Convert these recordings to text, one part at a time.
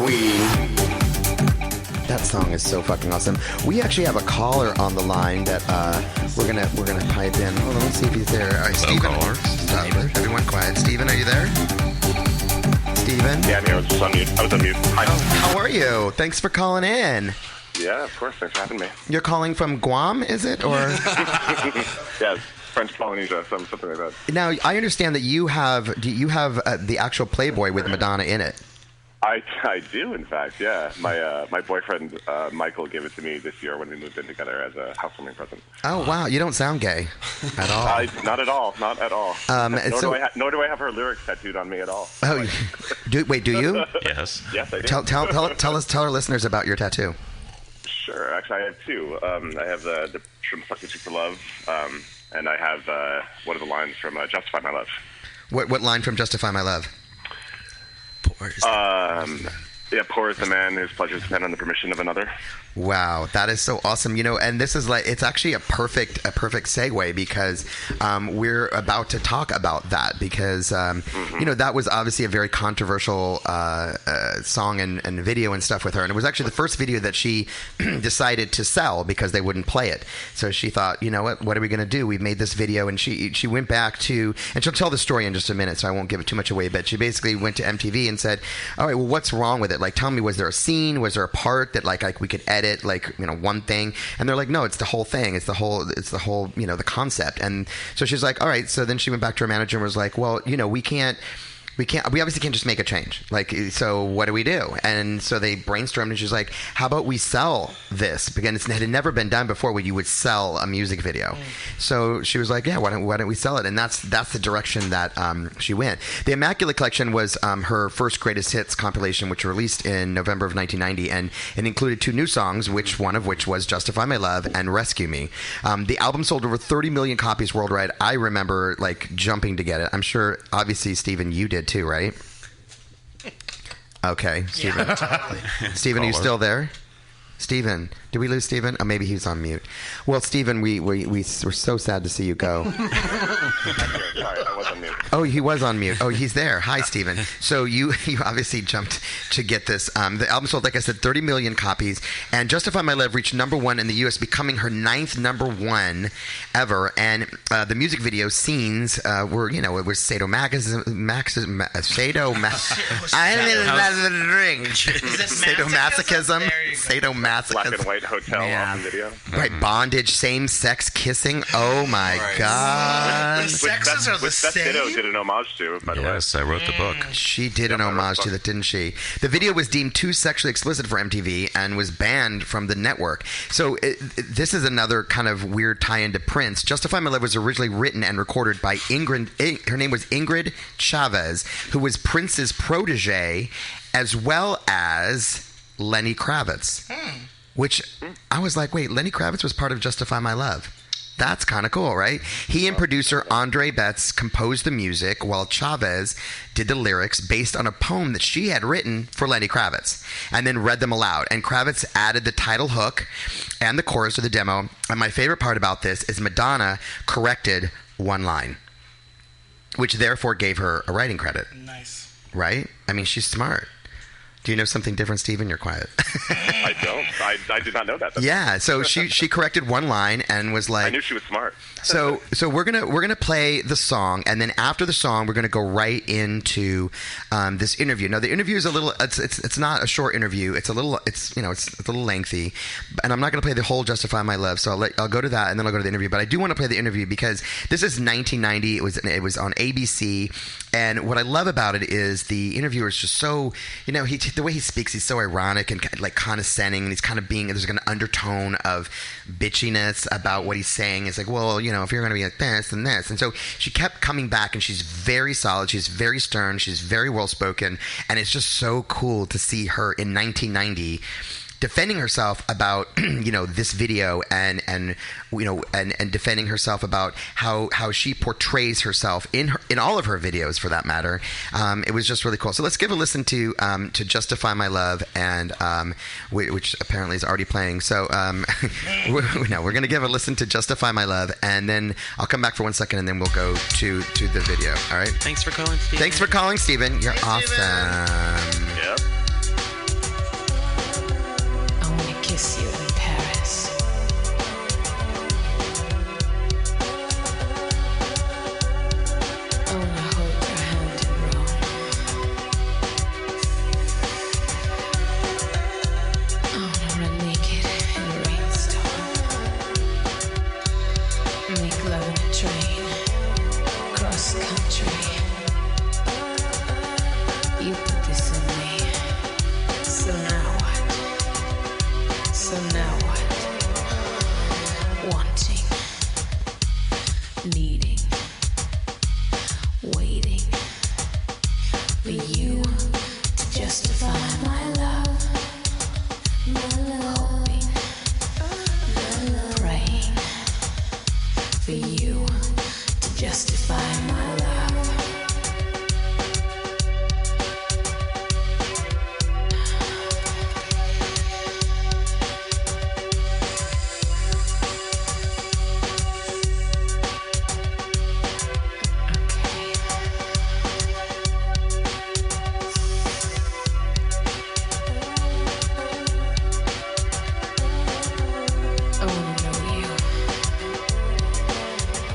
queen. That song is so fucking awesome. We actually have a caller on the line that we're gonna pipe in. Hold on, let's see if he's there. All right, Steven. Everyone quiet. Steven, are you there? Steven? Yeah, I'm here. I was on mute. Hi. How are you? Thanks for calling in. Yeah, of course. Thanks for having me. You're calling from Guam, is it? Or Yeah, French Polynesia, something like that. Now, I understand that you have the actual Playboy with Madonna in it. I do, in fact, yeah. My boyfriend, Michael, gave it to me this year when we moved in together as a housewarming present. Oh, wow. You don't sound gay at all. Not at all. Not at all. Nor do I have her lyrics tattooed on me at all. Oh, do you? Yes. Yes, I do. Tell our listeners about your tattoo. Sure. Actually, I have two. I have the From Fuck Me Super Love, and I have one of the lines from Justify My Love. What line from Justify My Love? Poor is the man whose pleasures depend on the permission of another. Wow, that is so awesome. And this is it's actually a perfect segue because we're about to talk about that because, that was obviously a very controversial song and video and stuff with her. And it was actually the first video that she decided to sell because they wouldn't play it. So she thought, you know what are we going to do? We've made this video. And she went back to, and she'll tell the story in just a minute, so I won't give it too much away. But she basically went to MTV and said, all right, well, what's wrong with it? Like, tell me, was there a scene? Was there a part that like we could edit? One thing, and they're like, no, it's the whole thing, it's the whole the concept. And so she's like, all right. So then she went back to her manager and was like, well, we obviously can't just make a change. So what do we do? And so they brainstormed, and she's like, how about we sell this? Because it had never been done before where you would sell a music video. So she was like, yeah, why don't we sell it? And that's the direction that she went. The Immaculate Collection was her first greatest hits compilation, which released in November of 1990, and it included two new songs, one of which was Justify My Love and Rescue Me. The album sold over 30 million copies worldwide. I remember jumping to get it. I'm sure, obviously, Stephen, you did too, right? Okay, Stephen. Yeah, totally. Stephen, are you still there? Stephen, did we lose Stephen? Oh, maybe he's on mute. Well, Stephen, we're so sad to see you go. Sorry, I was on mute. Oh, he was on mute. Oh, he's there. Hi, Stephen. So you obviously jumped to get this. The album sold, like I said, 30 million copies, and Justify My Love reached number one in the U.S., becoming her 9th number one ever. And the music video scenes were, it was sadomasochism. Sadomasochism. Black and white hotel off video. Right, bondage, same-sex kissing. Oh my God! The sexes are the same. Beth Ditto did an homage to, by the way. Yes, I wrote the book. She did an homage to that, didn't she? The video was deemed too sexually explicit for MTV and was banned from the network. So this is another kind of weird tie-in to Prince. Justify My Love was originally written and recorded by Ingrid. Her name was Ingrid Chavez, who was Prince's protege, as well as Lenny Kravitz, which I was like, wait, Lenny Kravitz was part of Justify My Love. That's kind of cool, right? He and producer Andre Betts composed the music while Chavez did the lyrics based on a poem that she had written for Lenny Kravitz and then read them aloud. And Kravitz added the title hook and the chorus to the demo. And my favorite part about this is Madonna corrected one line, which therefore gave her a writing credit. Nice. Right? I mean, she's smart. Do you know something different, Stephen? You're quiet. I don't. I did not know that. Yeah, so she corrected one line and was like, I knew she was smart. So we're gonna play the song, and then after the song, we're gonna go right into this interview. Now the interview is a little. It's not a short interview. It's a little lengthy, and I'm not gonna play the whole Justify My Love. So I'll go to that, and then I'll go to the interview. But I do want to play the interview because this is 1990. It was on ABC, and what I love about it is the interviewer is just so the way he speaks, he's so ironic and like condescending, and he's kind of there's an undertone of bitchiness about what he's saying. It's like, well, if you're going to be like this and this. And so she kept coming back, and she's very solid. She's very stern. She's very well-spoken. And it's just so cool to see her in 1990 defending herself about this video and defending herself about how she portrays herself in all of her videos, for that matter. It was just really cool. So let's give a listen to Justify My Love, and which apparently is already playing. So we're going to give a listen to Justify My Love, and then I'll come back for 1 second, and then we'll go to the video. All right. Thanks for calling, Stephen. Thanks for calling, Stephen. You're awesome. Yep. kiss you in Paris. I wanna hold your hand in Rome. I wanna run naked in a rainstorm. Make love in a train, cross country. You put this in me. So now what? So now what? Wanting, needing, waiting for you to justify my love. Hoping, praying for you to justify my love.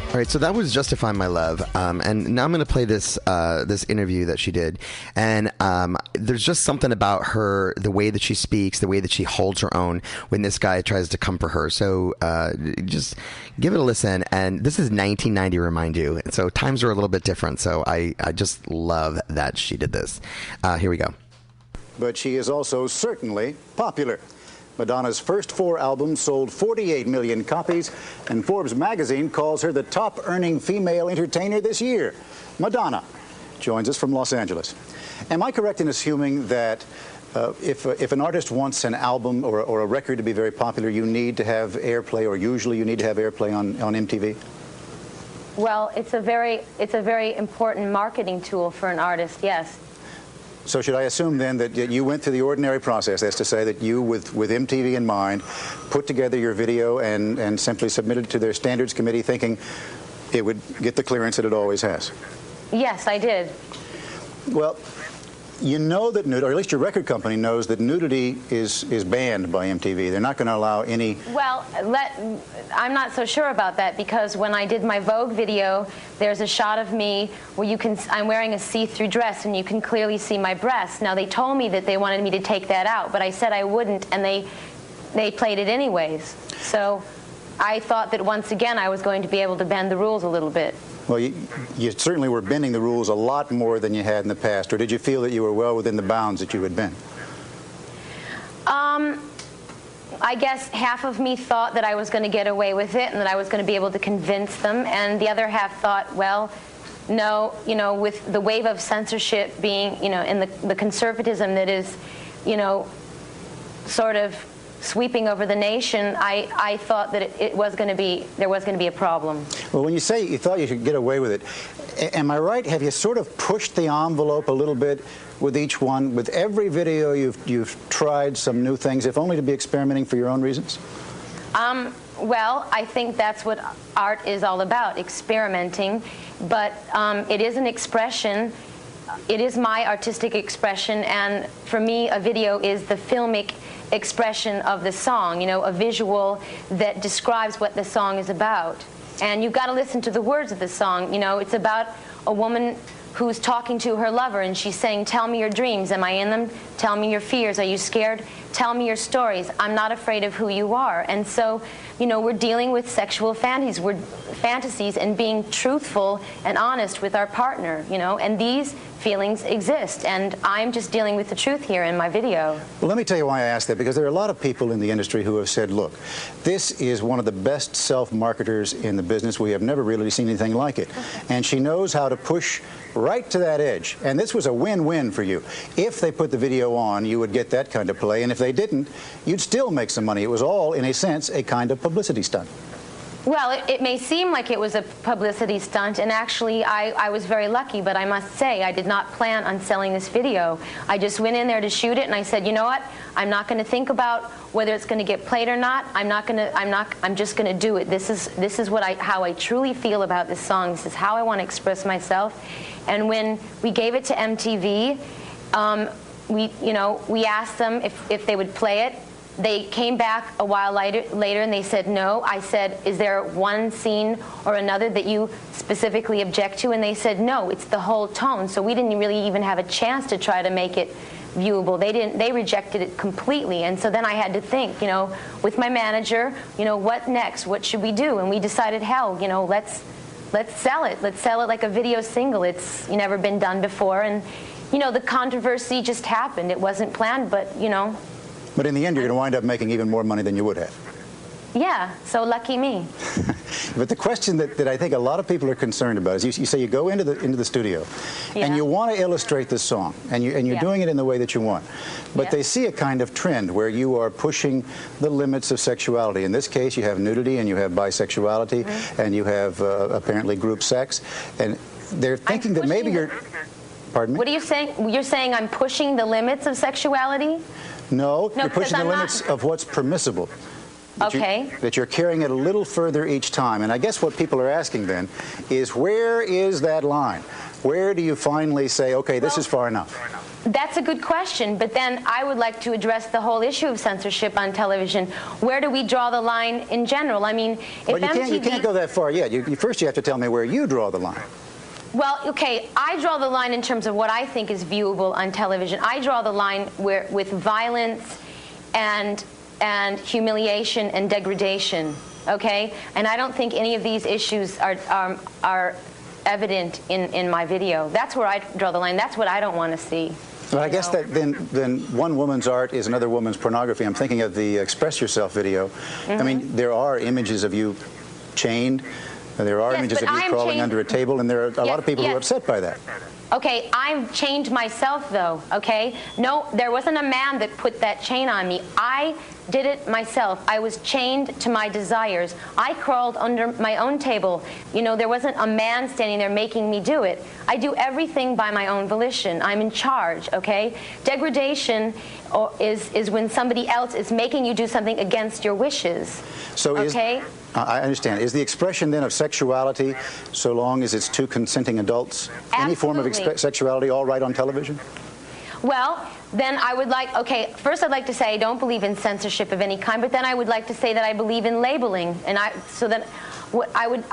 All right, so that was "Justify My Love," and now I'm going to play this this interview that she did, and there's just something about her, the way that she speaks, the way that she holds her own when this guy tries to come for her. So just give it a listen. And this is 1990, remind you, so times are a little bit different. So I just love that she did this. Here we go. But she is also certainly popular. Madonna's first 4 albums sold 48 million copies, and Forbes magazine calls her the top-earning female entertainer this year. Madonna joins us from Los Angeles. Am I correct in assuming that if an artist wants an album or a record to be very popular, you need to have airplay, or usually you need to have airplay on MTV? Well, it's a very important marketing tool for an artist, yes. So should I assume then that you went through the ordinary process, that's to say that you, with MTV in mind, put together your video and simply submitted it to their standards committee thinking it would get the clearance that it always has? Yes, I did. Well, you know that nudity, or at least your record company knows that nudity is banned by MTV. They're not going to allow any... Well, I'm not so sure about that, because when I did my Vogue video, there's a shot of me where I'm wearing a see-through dress and you can clearly see my breasts. Now, they told me that they wanted me to take that out, but I said I wouldn't, and they played it anyways. So I thought that once again I was going to be able to bend the rules a little bit. Well, you certainly were bending the rules a lot more than you had in the past, or did you feel that you were well within the bounds that you had been? I guess half of me thought that I was going to get away with it and that I was going to be able to convince them, and the other half thought, well, no, with the wave of censorship being, and the conservatism that is, sort of sweeping over the nation, I thought that there was going to be a problem. Well, when you say you thought you could get away with it, am I right? Have you sort of pushed the envelope a little bit with each one? With every video you've tried some new things, if only to be experimenting for your own reasons? Well, I think that's what art is all about, experimenting. But it is an expression. It is my artistic expression, and for me, a video is the filmic expression of the song, a visual that describes what the song is about. And you've got to listen to the words of the song. It's about a woman who's talking to her lover, and she's saying, tell me your dreams. Am I in them? Tell me your fears. Are you scared? Tell me your stories. I'm not afraid of who you are. And so, we're dealing with sexual fantasies and being truthful and honest with our partner, and these feelings exist, and I'm just dealing with the truth here in my video. Well, let me tell you why I asked that, because there are a lot of people in the industry who have said, look, this is one of the best self-marketers in the business. We have never really seen anything like it. And she knows how to push right to that edge. And this was a win-win for you. If they put the video on, you would get that kind of play, and if they didn't, you'd still make some money. It was all, in a sense, a kind of publicity stunt. Well, it may seem like it was a publicity stunt, and actually I was very lucky, but I must say I did not plan on selling this video. I just went in there to shoot it, and I said, you know what? I'm not going to think about whether it's going to get played or not. I'm just going to do it. This is how I truly feel about this song. This is how I want to express myself. And when we gave it to MTV, we asked them if they would play it. They came back a while later and they said no. I said, is there one scene or another that you specifically object to? And they said no, it's the whole tone. So we didn't really even have a chance to try to make it viewable. They rejected it completely. And so then I had to think, with my manager, what next? What should we do? And we decided, hell, let's sell it. Let's sell it like a video single. It's never been done before. And, the controversy just happened. It wasn't planned, but, But in the end, you're going to wind up making even more money than you would have. Yeah, so lucky me. But the question that I think a lot of people are concerned about is you say you go into the studio and you want to illustrate this song and you're doing it in the way that you want. But they see a kind of trend where you are pushing the limits of sexuality. In this case, you have nudity and you have bisexuality and you have apparently group sex. And they're thinking that maybe you're... Pardon me? What are you saying? You're saying I'm pushing the limits of sexuality? No, you're pushing the limits of what's permissible. That you're carrying it a little further each time. And I guess what people are asking then is, where is that line? Where do you finally say, okay, this is far enough? That's a good question, but then I would like to address the whole issue of censorship on television. Where do we draw the line in general? I mean, if you can't go that far yet. First you have to tell me where you draw the line. Well, okay, I draw the line in terms of what I think is viewable on television. I draw the line with violence and humiliation and degradation, okay? And I don't think any of these issues are evident in my video. That's where I draw the line. That's what I don't want to see. Well, I guess that then one woman's art is another woman's pornography. I'm thinking of the Express Yourself video. I mean, there are images of you chained. There are images of you crawling under a table, and there are a lot of people who are upset by that. Okay, I'm chained myself, though, okay? No, there wasn't a man that put that chain on me. I did it myself. I was chained to my desires. I crawled under my own table. There wasn't a man standing there making me do it. I do everything by my own volition. I'm in charge, okay? Degradation is when somebody else is making you do something against your wishes, okay? I understand. Is the expression then of sexuality, so long as it's two consenting adults, any form of sexuality, all right on television? Well, then I would first I'd like to say I don't believe in censorship of any kind, but then I would like to say that I believe in labeling, and I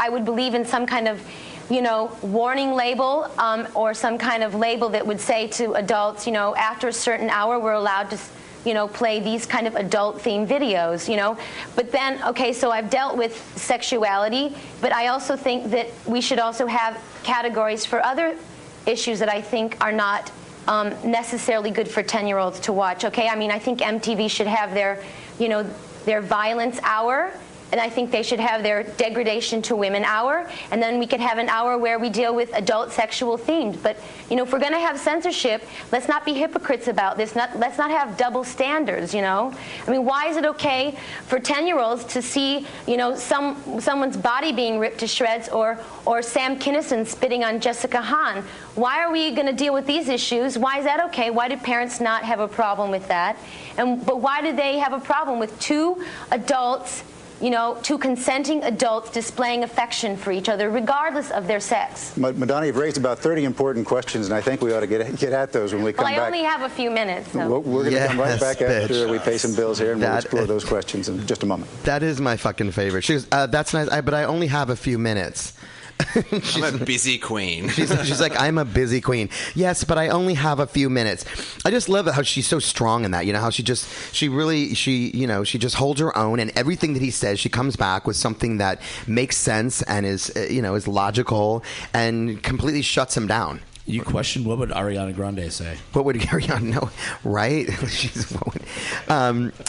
would believe in some kind of, warning label or some kind of label that would say to adults, after a certain hour we're allowed to play these kind of adult-themed videos, But then, so I've dealt with sexuality, but I also think that we should also have categories for other issues that I think are not necessarily good for 10-year-olds to watch, okay? I mean, I think MTV should have their violence hour, and I think they should have their degradation to women hour, and then we could have an hour where we deal with adult sexual themes. But, if we're going to have censorship, let's not be hypocrites about this. Let's not have double standards, I mean, why is it okay for 10-year-olds to see, someone's body being ripped to shreds or Sam Kinison spitting on Jessica Hahn? Why are we going to deal with these issues? Why is that okay? Why do parents not have a problem with that? But why do they have a problem with two adults, two consenting adults displaying affection for each other, regardless of their sex? Madonna, you've raised about 30 important questions, and I think we ought to get at those when we come back. Well, I only have a few minutes. So. We're going to come right back after we pay some bills here, and we'll explore those questions in just a moment. That is my fucking favorite. She goes, that's nice, but I only have a few minutes. I'm a busy queen. She's like, I'm a busy queen. Yes, but I only have a few minutes. I just love how she's so strong in that. How she just holds her own, and everything that he says, she comes back with something that makes sense and is logical and completely shuts him down. You questioned what would Ariana Grande say? What would Ariana know? Right?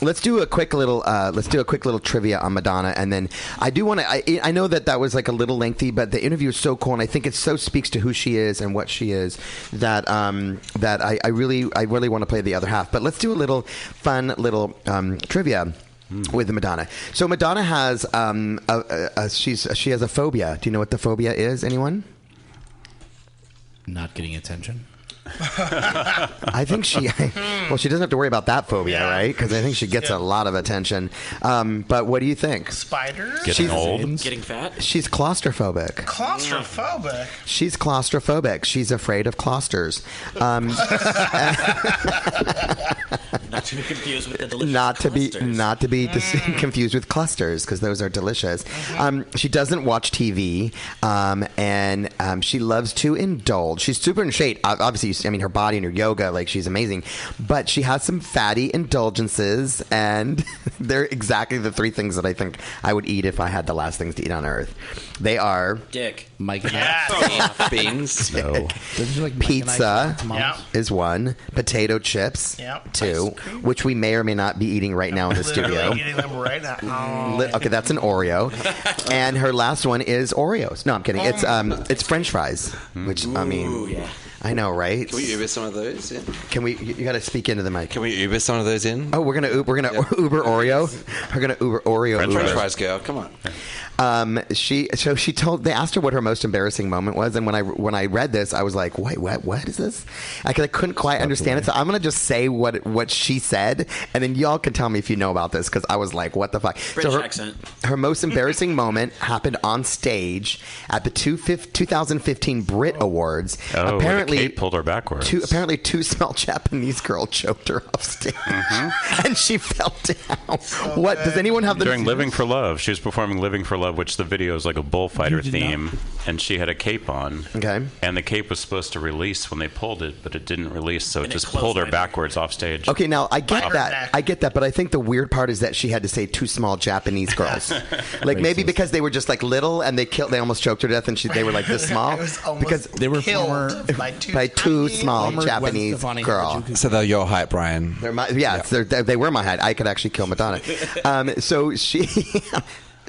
Let's do a quick little trivia on Madonna, and then I do want to. I know that was like a little lengthy, but the interview is so cool, and I think it so speaks to who she is and what she is that I really want to play the other half. But let's do a little fun little trivia. With Madonna. So Madonna has she has a phobia. Do you know what the phobia is? Anyone? Not getting attention. I think she doesn't have to worry about that phobia, right? Because I think she gets a lot of attention. But what do you think? Spiders? Getting old? Getting fat? She's claustrophobic. Claustrophobic? She's claustrophobic. She's afraid of clausters. Not to be confused with the delicious not to be confused with clusters, because those are delicious. She doesn't watch TV, and she loves to indulge. She's super in shape. Obviously, I mean, her body and her yoga, like, she's amazing. But she has some fatty indulgences, and they're exactly the three things that I think I would eat if I had the last things to eat on Earth. They are dick, Mike, beans, no, pizza is one, potato chips, two, which we may or may not be eating right now in the studio. Eating them right now. Okay, that's an Oreo, and her last one is Oreos. No, I'm kidding. It's French fries, which I mean. I know, right? Can we Uber some of those in? Can we? You got to speak into the mic. Can we Uber some of those in? Oh, we're gonna Uber Oreo. We're gonna Uber Oreo. French fries, girl. Come on. They asked her what her most embarrassing moment was, and when I read this, I was like, wait, what is this? I couldn't quite understand it, so I'm gonna just say what she said, and then y'all can tell me if you know about this, because I was like, what the fuck? British accent. Her most embarrassing moment happened on stage at the 2015 Brit Awards. Apparently, Kate pulled her backwards. Two small Japanese girl choked her off stage, and she fell down. What does anyone have during Living for Love? She was performing Living for Love, which the video is like a bullfighter theme, and she had a cape on. Okay. And the cape was supposed to release when they pulled it, but it didn't release, so it just pulled her backwards off stage. Okay, now I get that, but I think the weird part is that she had to say two small Japanese girls, like maybe because they were just like little and they almost choked her to death, and they were like this small because they were killed by two small Japanese girls. So they're your height, Brian. They were my height. I could actually kill Madonna. So she.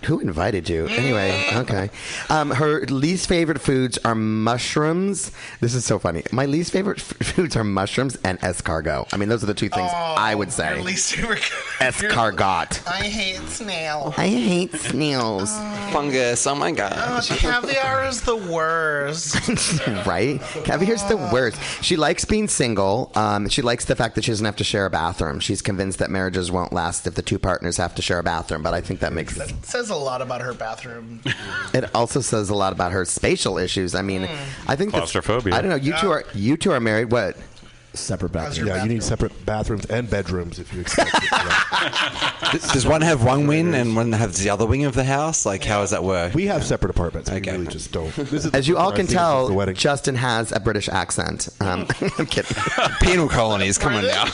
Who invited you? Anyway, okay. Her least favorite foods are mushrooms. This is so funny. My least favorite foods are mushrooms and escargot. I mean, those are the two things I would say. Your least favorite escargot. I hate snails. I hate snails. Fungus. Oh my god. Caviar is the worst. Right? Caviar's the worst. She likes being single. She likes the fact that she doesn't have to share a bathroom. She's convinced that marriages won't last if the two partners have to share a bathroom. But I think that makes sense. Says a lot about her bathroom. It also says a lot about her spatial issues. I mean, I think claustrophobia. I don't know. You two are married. What? Separate bathrooms. Yeah, you need separate bathrooms and bedrooms if you expect it. Does one have one wing and one have the other wing of the house? Like, how does that work? We have separate apartments. We really just don't. As you all can tell, Justin has a British accent. I'm kidding. Penal colonies. Come on now.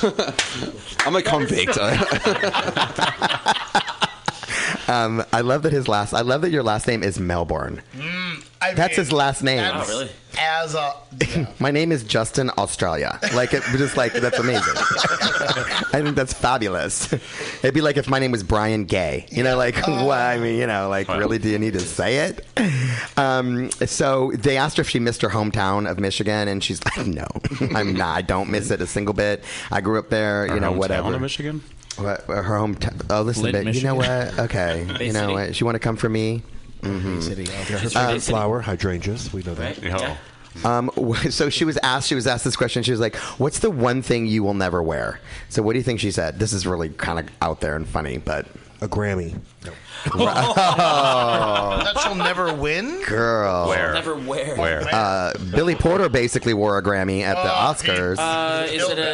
I'm a convict. I love that your last name is Melbourne. That's his last name. Oh, really? My name is Justin Australia. Like, it just like that's amazing. I think that's fabulous. It'd be like if my name was Brian Gay. You know, like what? I mean, you know, like really, do you need to say it? So they asked her if she missed her hometown of Michigan, and she's like, no, I'm not. I don't miss it a single bit. I grew up there. Her you know, hometown whatever. of Michigan. What, her hometown? Oh, listen, Flint, babe, you know Michigan. what? Okay, you know what? You want to come for me? City. Her favorite flower, hydrangeas. We know that. Yeah. So she was asked this question. She was like, "What's the one thing you will never wear?" So what do you think she said? This is really kind of out there and funny, but a Grammy. No. That she'll never win? Girl. Where? Never wear. Billy Porter basically wore a Grammy at the Oscars.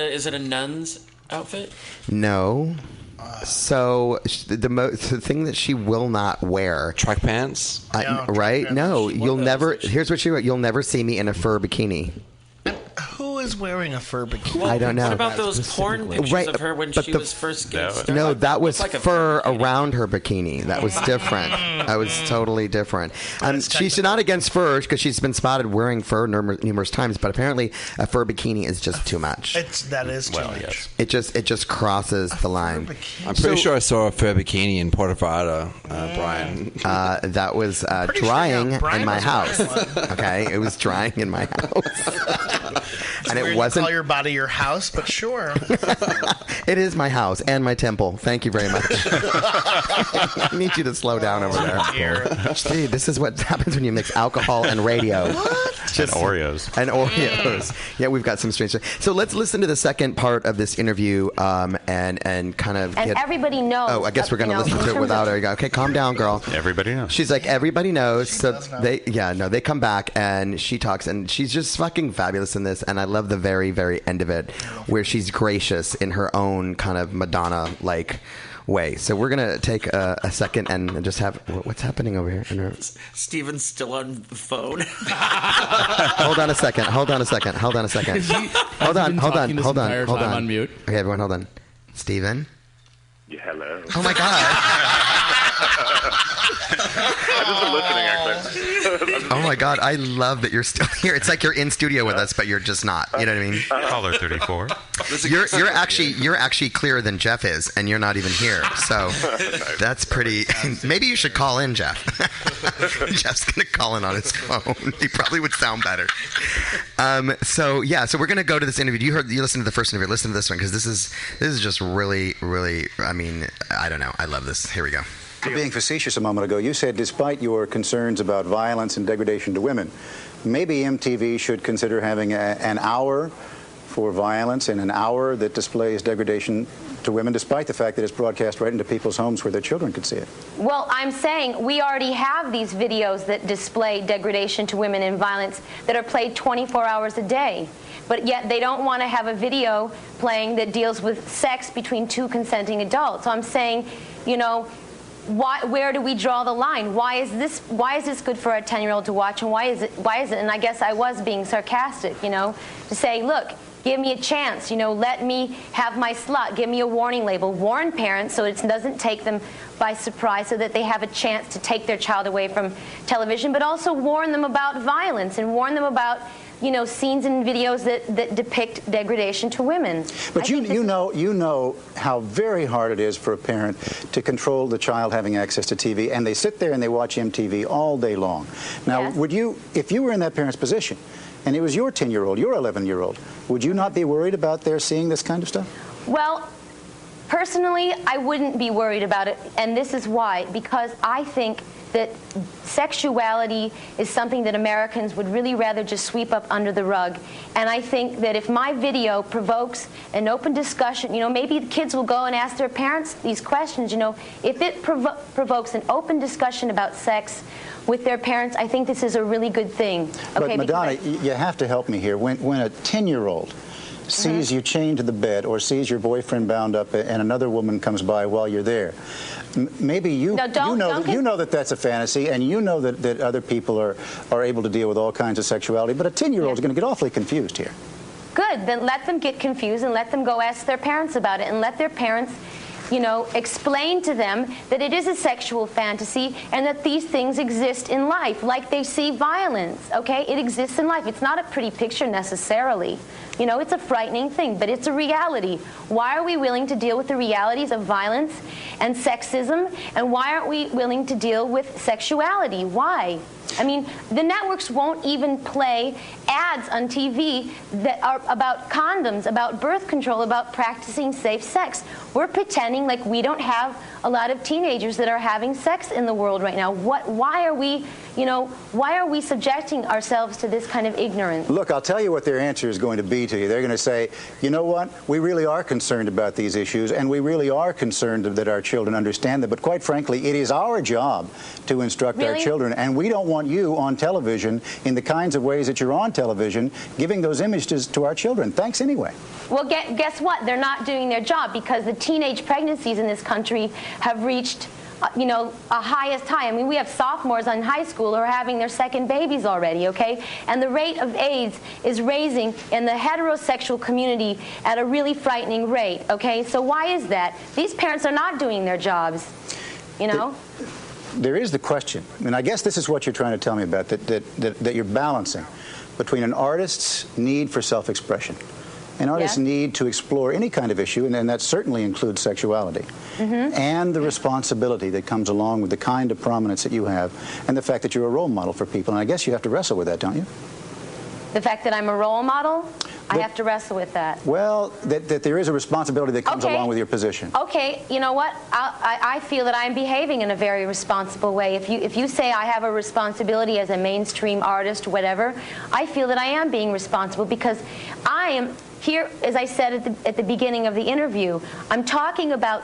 Is it a nun's outfit? No. So the thing that she will not wear, track pants, right? No, you'll never. Here's what she wrote: you'll never see me in a fur bikini. Who is wearing a fur bikini? I don't know. What about those porn pictures of her when she was first getting started? No, that was like fur around her bikini. That was different. That was totally different. She's not against fur because she's been spotted wearing fur numerous times, but apparently a fur bikini is just too much. That is too much. Yes. It just crosses the line. I'm pretty sure I saw a fur bikini in Puerto Vallarta, Brian. That was drying in my house. Okay, it was drying in my house. And it wasn't. Call your body your house, but sure. It is my house and my temple. Thank you very much. I need you to slow down over there. See, this is what happens when you mix alcohol and radio. What? And Oreos. And Oreos. Yeah, we've got some strange stuff. So let's listen to the second part of this interview and kind of. And everybody knows. Oh, I guess we're going to listen to it without her. Okay, calm down, girl. Everybody knows. She's like, everybody knows. So they come back and she talks and she's just fucking fabulous in this. And I love love the very, very end of it, where she's gracious in her own kind of Madonna-like way. So we're gonna take a second and just have what's happening over here. Steven's still on the phone. Hold on a second. Hold on. On mute. Okay, everyone, hold on. Steven? Yeah, hello. Oh my God. I've just been listening, actually. Oh my God, I love that you're still here. It's like you're in studio with us, but you're just not. You know what I mean? Caller 34. You're actually clearer than Jeff is, and you're not even here. So that's pretty. Maybe you should call in, Jeff. Jeff's gonna call in on his phone. He probably would sound better. So we're gonna go to this interview. You listened to the first interview. Listen to this one because this is just really, really. I mean, I don't know. I love this. Here we go. Being facetious a moment ago, you said despite your concerns about violence and degradation to women, maybe MTV should consider having an hour for violence and an hour that displays degradation to women, despite the fact that it's broadcast right into people's homes where their children could see it. Well, I'm saying we already have these videos that display degradation to women and violence that are played 24 hours a day. But yet they don't want to have a video playing that deals with sex between two consenting adults. So I'm saying, where do we draw the line? Why is this good for a 10-year-old to watch, and why is it? And I guess I was being sarcastic, to say, look, give me a chance, let me have my slot, give me a warning label, warn parents so it doesn't take them by surprise, so that they have a chance to take their child away from television, but also warn them about violence and warn them about scenes and videos that depict degradation to women. But you know how very hard it is for a parent to control the child having access to TV, and they sit there and they watch MTV all day long. Now, yes. Would you, if you were in that parent's position, and it was your 10-year-old, your 11-year-old, would you not be worried about their seeing this kind of stuff? Well, personally, I wouldn't be worried about it, and this is why. Because I think that sexuality is something that Americans would really rather just sweep up under the rug. And I think that if my video provokes an open discussion, maybe the kids will go and ask their parents these questions, if it provokes an open discussion about sex with their parents, I think this is a really good thing. But Madonna, you have to help me here. When a 10-year-old sees you chained to the bed or sees your boyfriend bound up and another woman comes by while you're there, maybe you know that that's a fantasy, and you know that other people are able to deal with all kinds of sexuality, but a 10-year-old is going to get awfully confused here. Good. Then let them get confused and let them go ask their parents about it, and let their parents explain to them that it is a sexual fantasy and that these things exist in life, like they see violence, okay? It exists in life. It's not a pretty picture necessarily. It's a frightening thing, but it's a reality. Why are we willing to deal with the realities of violence and sexism, and why aren't we willing to deal with sexuality? Why? I mean, the networks won't even play ads on TV that are about condoms, about birth control, about practicing safe sex. We're pretending like we don't have a lot of teenagers that are having sex in the world right now. Why are we subjecting ourselves to this kind of ignorance? Look, I'll tell you what their answer is going to be to you. They're going to say, you know what, we really are concerned about these issues, and we really are concerned that our children understand them, but quite frankly, it is our job to instruct our children, and we don't want you on television in the kinds of ways that you're on television, giving those images to our children. Thanks anyway. Well, guess what? They're not doing their job, because the teenage pregnancies in this country have reached a highest high. I mean, we have sophomores in high school who are having their second babies already, okay? And the rate of AIDS is raising in the heterosexual community at a really frightening rate, okay? So why is that? These parents are not doing their jobs, There is the question, and I guess this is what you're trying to tell me about, that you're balancing between an artist's need for self-expression. An artist's need to explore any kind of issue, and that certainly includes sexuality, and the responsibility that comes along with the kind of prominence that you have, and the fact that you're a role model for people. And I guess you have to wrestle with that, don't you? The fact that I'm a role model? I have to wrestle with that. Well, that there is a responsibility that comes along with your position. Okay, you know what? I feel that I'm behaving in a very responsible way. If you say I have a responsibility as a mainstream artist, whatever, I feel that I am being responsible, because I am here, as I said at the beginning of the interview, I'm talking about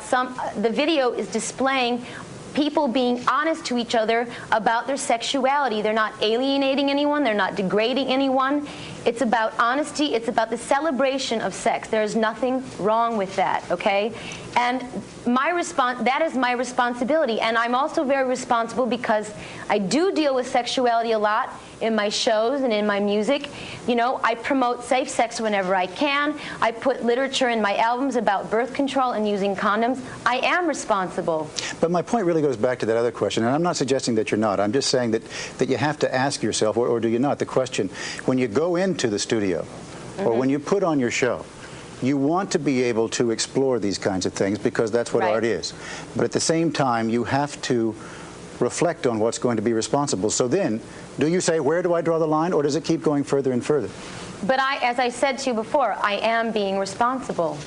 the video is displaying people being honest to each other about their sexuality. They're not alienating anyone. They're not degrading anyone. It's about honesty. It's about the celebration of sex. There is nothing wrong with that, okay? And that is my responsibility. And I'm also very responsible because I do deal with sexuality a lot in my shows and in my music. You know, I promote safe sex whenever I can. I put literature in my albums about birth control and using condoms. I am responsible. But my point really goes back to that other question, and I'm not suggesting that you're not. I'm just saying that you have to ask yourself, or do you not, the question, when you go into the studio or when you put on your show, you want to be able to explore these kinds of things because that's what art is. But at the same time, you have to reflect on what's going to be responsible. So then, do you say, where do I draw the line, or does it keep going further and further? But as I said to you before, I am being responsible.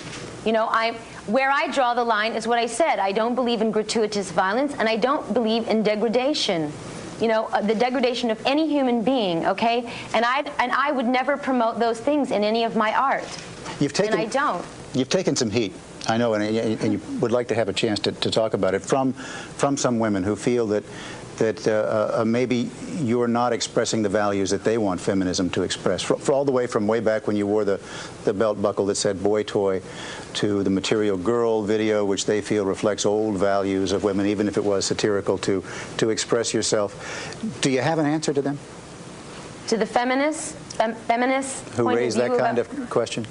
You know, where I draw the line is what I said. I don't believe in gratuitous violence, and I don't believe in degradation. You know, the degradation of any human being, okay? And I would never promote those things in any of my art. And I don't. You've taken some heat, I know, and you would like to have a chance to talk about it from some women who feel that maybe you're not expressing the values that they want feminism to express. For all the way from way back when you wore the belt buckle that said boy toy, to the Material Girl video, which they feel reflects old values of women, even if it was satirical, to express yourself. Do you have an answer to them? To the feminists who raise that kind of question?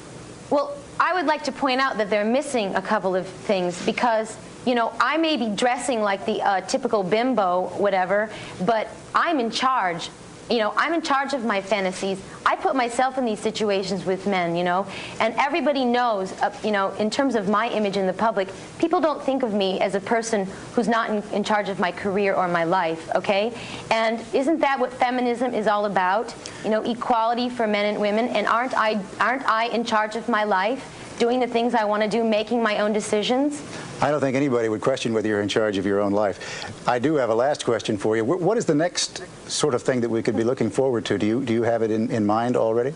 Well, I would like to point out that they're missing a couple of things because, you know, I may be dressing like the typical bimbo, whatever, but I'm in charge. You know, I'm in charge of my fantasies. I put myself in these situations with men, you know, and everybody knows, you know, in terms of my image in the public, people don't think of me as a person who's not in charge of my career or my life, okay? And isn't that what feminism is all about? You know, equality for men and women, and aren't I in charge of my life? Doing the things I want to do, making my own decisions? I don't think anybody would question whether you're in charge of your own life. I do have a last question for you. What is the next sort of thing that we could be looking forward to? Do you have it in mind already?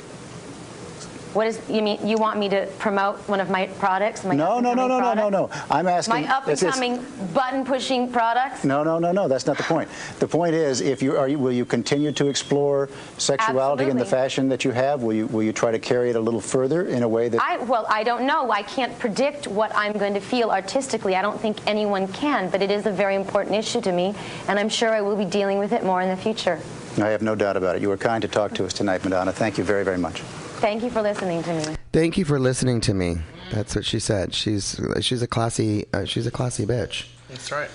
What is, you mean, you want me to promote one of my products? No. I'm asking. My up-and-coming, button-pushing products? No. That's not the point. The point is, will you continue to explore sexuality in the fashion that you have? Will you try to carry it a little further in a way that? Well, I don't know. I can't predict what I'm going to feel artistically. I don't think anyone can, but it is a very important issue to me, and I'm sure I will be dealing with it more in the future. I have no doubt about it. You were kind to talk to us tonight, Madonna. Thank you very, very much. Thank you for listening to me. Thank you for listening to me. That's what she said. She's a classy bitch. That's right.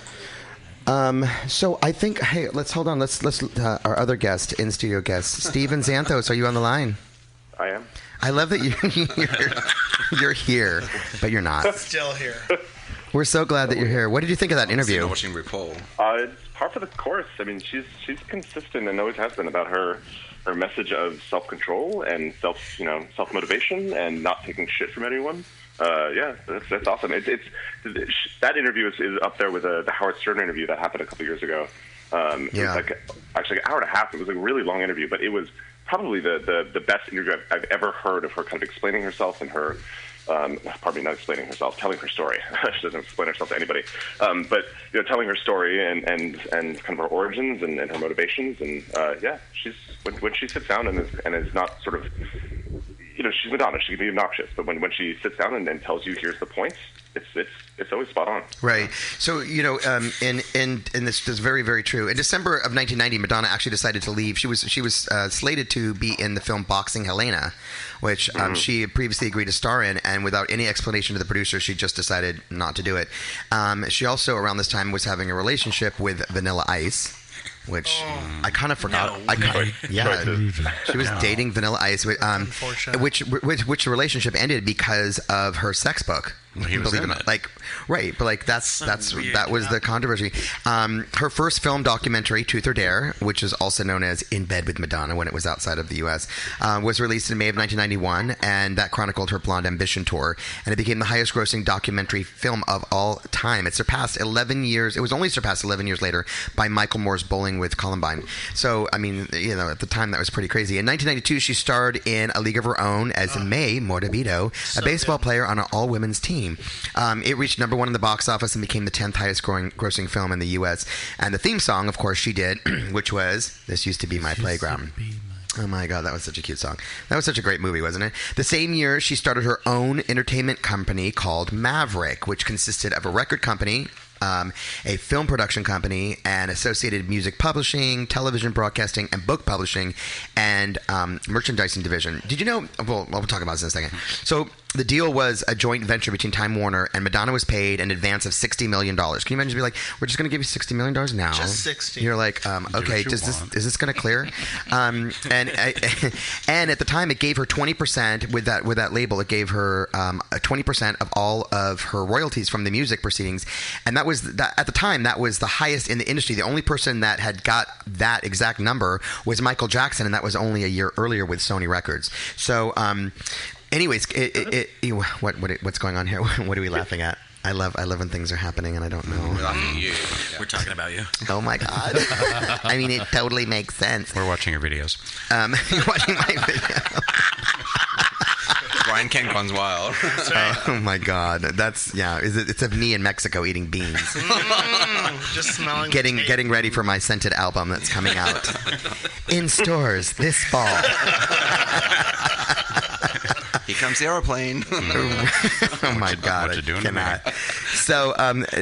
So I think, hey, let's hold on. Let's our other guest, in studio guest, Steven Xanthos. Are you on the line? I am. I love that you're here, but you're not. Still here. We're so glad that you're here. What did you think of that interview? Watching RuPaul. It's par for the course. I mean, she's consistent and always has been about her message of self-control and self-motivation and not taking shit from anyone. Yeah, that's awesome. That interview is up there with the Howard Stern interview that happened a couple years ago. It was like actually an hour and a half. It was a really long interview, but it was probably the best interview I've ever heard of her kind of explaining herself and her. Pardon me, not explaining herself, telling her story. She doesn't explain herself to anybody, but telling her story and kind of her origins and her motivations. And yeah, she's when she sits down and is not sort of, she's Madonna. She can be obnoxious, but when she sits down and tells you here's the points, it's always spot on. Right. So, and this is very, very true. In December of 1990, Madonna actually decided to leave. She was slated to be in the film Boxing Helena, which she had previously agreed to star in, and without any explanation to the producer, she just decided not to do it. She also, around this time, was having a relationship with Vanilla Ice, which I kind of forgot. She was dating Vanilla Ice, which relationship ended because of her sex book. He was in it. That was the controversy. Her first film documentary, Truth or Dare, which is also known as In Bed with Madonna when it was outside of the U.S., was released in May of 1991, and that chronicled her Blonde Ambition tour, and it became the highest-grossing documentary film of all time. It surpassed 11 years. It was only surpassed 11 years later by Michael Moore's Bowling with Columbine. So, I mean, at the time that was pretty crazy. In 1992, she starred in A League of Her Own as May Morbido, a baseball player on an all-women's team. It reached number 1 in the box office and became the 10th highest grossing film in the U.S. And the theme song, of course, she did, which was This Used to Be My Playground. Oh my God, that was such a cute song. That was such a great movie, wasn't it? The same year, she started her own entertainment company called Maverick, which consisted of a record company, a film production company, and associated music publishing, television broadcasting, and book publishing, and merchandising division. Did you know? Well, we'll talk about this in a second. So the deal was a joint venture between Time Warner, and Madonna was paid an advance of $60 million. Can you imagine? Be like, we're just going to give you $60 million now. Just 60. You're like, okay, is this going to clear? And at the time, it gave her 20% with that label. It gave her 20% of all of her royalties from the music proceedings, and that was at the time that was the highest in the industry. The only person that had got that exact number was Michael Jackson, and that was only a year earlier with Sony Records. So, anyways, what's going on here? What are we laughing at? I love when things are happening and I don't know. We're laughing at you. We're talking about you. Oh my God! I mean, it totally makes sense. We're watching your videos. You're watching my video. Brian Kent Guns Wild. Oh my God, it's of me in Mexico eating beans, just smelling. Getting ready for my scented album that's coming out in stores this fall. Here comes the aeroplane. Oh my God, I cannot.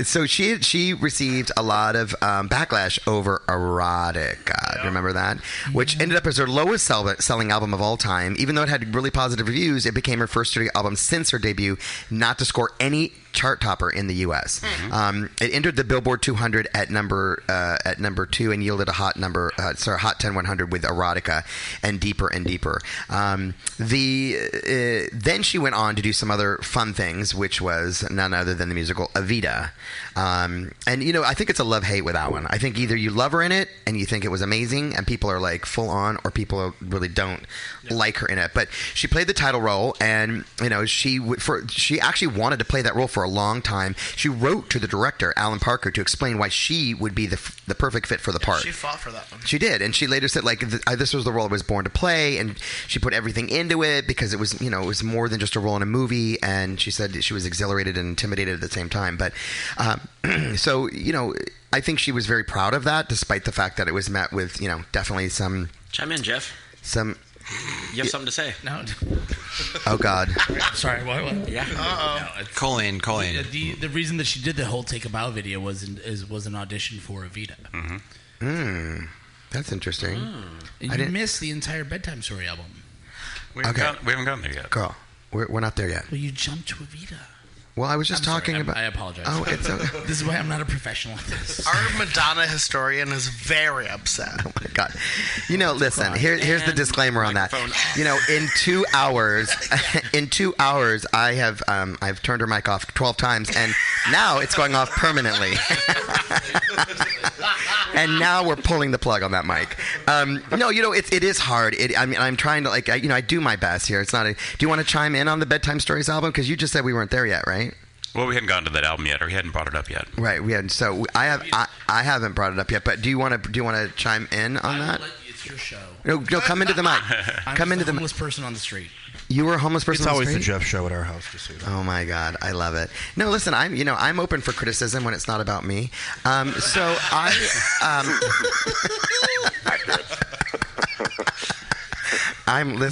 So she received a lot of backlash over Erotica. Do you remember that? Which ended up as her lowest selling album of all time. Even though it had really positive reviews, it became her first studio album since her debut not to score any chart topper in the U.S. It entered the Billboard 200 at number 2 and yielded a hot 10 100 with Erotica and Deeper and Deeper. Then she went on to do some other fun things, which was none other than the musical Evita. And I think it's a love-hate with that one. I think either you love her in it and you think it was amazing and people are like full on, or people really don't like her in it. But she played the title role, and she actually wanted to play that role for a long time. She wrote to the director, Alan Parker, to explain why she would be the perfect fit for the part. She fought for that one. She did, and she later said, this was the role I was born to play, and she put everything into it because it was more than just a role in a movie, and she said she was exhilarated and intimidated at the same time. But so, I think she was very proud of that, despite the fact that it was met with, definitely some... Chime in, Jeff. You have something to say? No. Oh, God. Sorry, what? Yeah. Uh-oh. No, Colleen. The reason that she did the whole Take a Bow video was an audition for Evita. That's interesting. And you missed the entire Bedtime Story album. We haven't gotten there yet. Girl, we're not there yet. Well, you jumped to Evita. Well, I was just talking about... I apologize. Oh, it's this is why I'm not a professional at this. Our Madonna historian is very upset. Oh, my God. Listen, here's the disclaimer on that. In 2 hours, I've turned her mic off 12 times, and now it's going off permanently. And now we're pulling the plug on that mic. It is hard. I'm trying to, I do my best here. It's not do you want to chime in on the Bedtime Stories album? Because you just said we weren't there yet, right? Well, we hadn't gotten to that album yet, or we hadn't brought it up yet. Right, we hadn't. So I haven't brought it up yet. But do you want to chime in on that? It's your show. No, come into the mic. I'm a homeless person on the street. You were a homeless person. It's on the always street? the Jeff show at our house. Just so you know. Oh my God, I love it. No, listen, I'm open for criticism when it's not about me. So I. I'm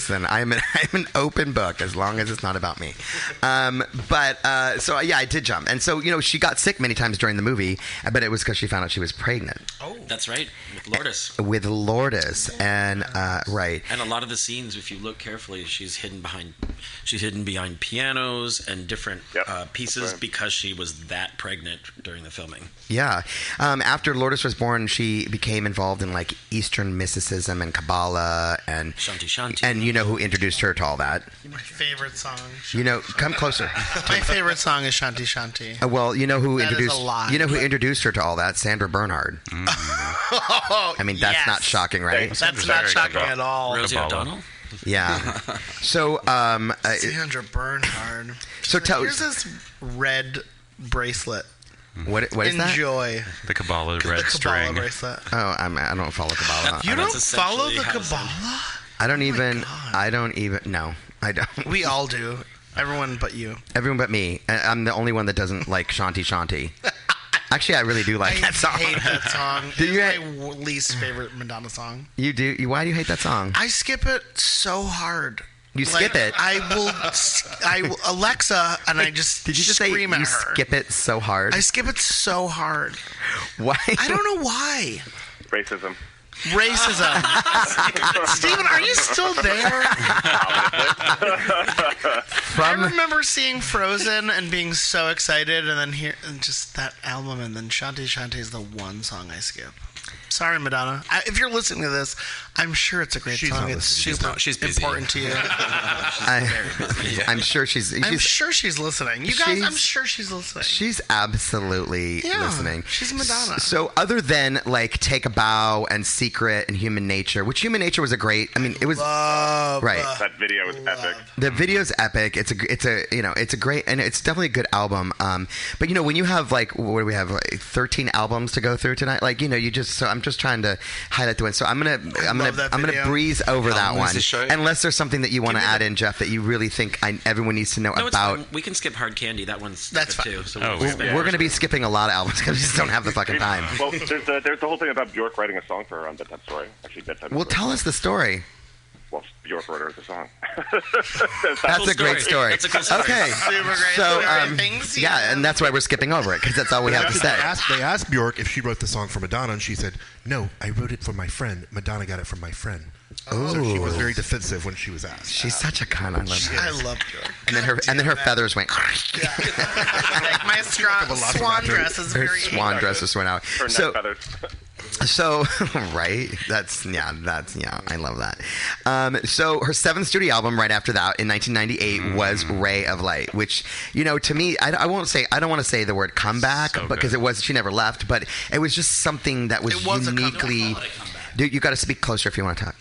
an open book as long as it's not about me. I did jump, and so she got sick many times during the movie, but it was because she found out she was pregnant. Oh, that's right, with Lourdes. And right. And a lot of the scenes, if you look carefully, she's hidden behind pianos and different pieces because she was that pregnant during the filming. Yeah. After Lourdes was born, she became involved in Eastern mysticism and Kabbalah and Shanti. And you know who introduced her to all that? My favorite song. Come closer. My favorite song is Shanti Shanti. Well, you know who that introduced is a lie. You know who introduced her to all that? Sandra Bernhard. I mean, that's not shocking, right? That's not shocking at all. Rosie O'Donnell. Yeah. So, Sandra Bernhard. So here's this red bracelet. What is that? Enjoy the Kabbalah red the string. Kabbalah bracelet. Oh, I don't follow Kabbalah. You don't follow the Kabbalah? I don't even. No, I don't. We all do. Everyone but you. Everyone but me. I'm the only one that doesn't like Shanti Shanti. Actually, I really do like that song. I hate that song. Do you It's my least favorite Madonna song. You do? Why do you hate that song? I skip it so hard. You skip it? I will Alexa, and I just Did you just scream say at you her. skip it so hard? I skip it so hard. Why? I don't know why. Racism. Steven, are you still there? I remember seeing Frozen and being so excited, and then and just that album, and then Shantae Shantae is the one song I skip. Sorry, Madonna. If you're listening to this, I'm sure it's a great song. It's super important to you. I'm sure she's listening. You guys, I'm sure she's listening. She's absolutely listening. She's Madonna. So other than like Take a Bow and Secret and Human Nature, which Human Nature was a great. I mean, it was right. That video was epic. The video's epic. It's a great, and it's definitely a good album. But you know, when you have like, what do we have, like 13 albums to go through tonight? Like, you know, I'm just trying to highlight the one. So I'm gonna breeze over that one, unless there's something that you want to add in, Jeff, that you really think everyone needs to know about. We can skip Hard Candy. That one's that's good too. So we're going to be skipping a lot of albums because we just don't have the fucking time. Well, there's the whole thing about Bjork writing a song for her on Bedtime Story. Actually, Bedtime Well, Story. tell us the story. Well, Bjork wrote her the song. That's a great story. That's a cool story. Okay, super great. so Yeah, and that's why we're skipping over it because that's all we have to say. They asked Bjork if she wrote the song for Madonna, and she said, "No, I wrote it for my friend. Madonna got it from my friend." So she was very defensive when she was asked. She's such a cunt. I love her. I love Bjork. And then her feathers went. Like my swan dress is Her very. swan dresses went out. Her neck So. feathers. So, right, that's I love that. So her seventh studio album right after that in 1998 was Ray of Light, which, you know, to me, I don't want to say the word comeback because it was, she never left, but it was just something that was uniquely. Dude, you got to speak closer if you want to talk.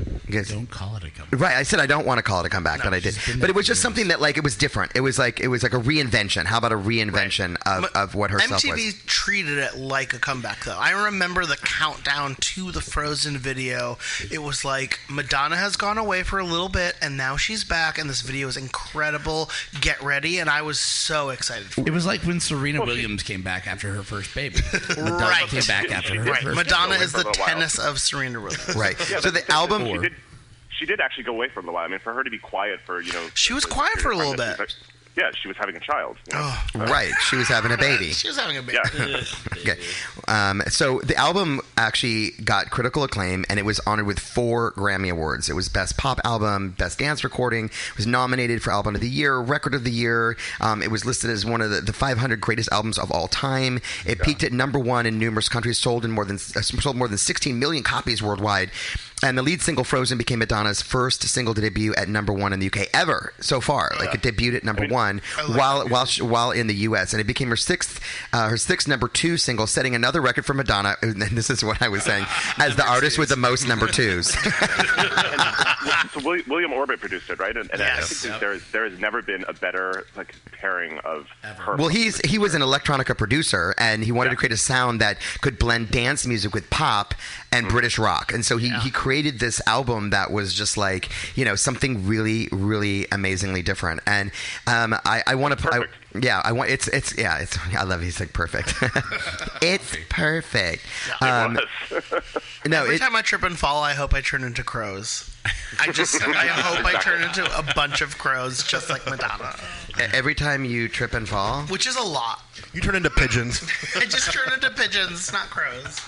Don't call it a comeback. Right, I said I don't want to call it a comeback, but I did. But it was just something that, like, it was different. It was like a reinvention. How about a reinvention of what her self was? MTV treated it like a comeback, though. I remember the countdown to the Frozen video. It was like, Madonna has gone away for a little bit, and now she's back, and this video is incredible. Get ready, and I was so excited for it. It was like when Serena Williams came back after her first baby. Madonna came back after her first Madonna baby. is the tennis of Serena Williams. Right. Yeah, so the album. She did actually go away for a little while. I mean, for her to be quiet for, you know. She was quiet for a little bit. Yeah, she was having a child. You know? Right, she was having a baby. She was having a baby. Yeah. Okay. So the album actually got critical acclaim, and it was honored with 4 Grammy Awards. It was Best Pop Album, Best Dance Recording. It was nominated for Album of the Year, Record of the Year. It was listed as one of the 500 greatest albums of all time. It peaked at #1 in numerous countries, sold more than 16 million copies worldwide. And the lead single, Frozen, became Madonna's first single to debut at #1 in the UK ever so far. Like, it debuted at #1 while in the US, and it became her sixth #2 single, setting another record for Madonna. And this is what I was saying, as the artist with the most #2s. So William Orbit produced it, right? And I think there has never been a better pairing of her. Well, he was an electronica producer, and he wanted to create a sound that could blend dance music with pop and British rock, and so he created this album that was just like, you know, something really, really amazingly different. And I want to, I love it. He's like perfect. It's perfect. Every time I trip and fall, I hope I turn into crows. I hope I turn into a bunch of crows, just like Madonna. Every time you trip and fall, which is a lot. You turn into pigeons. I just turn into pigeons, not crows.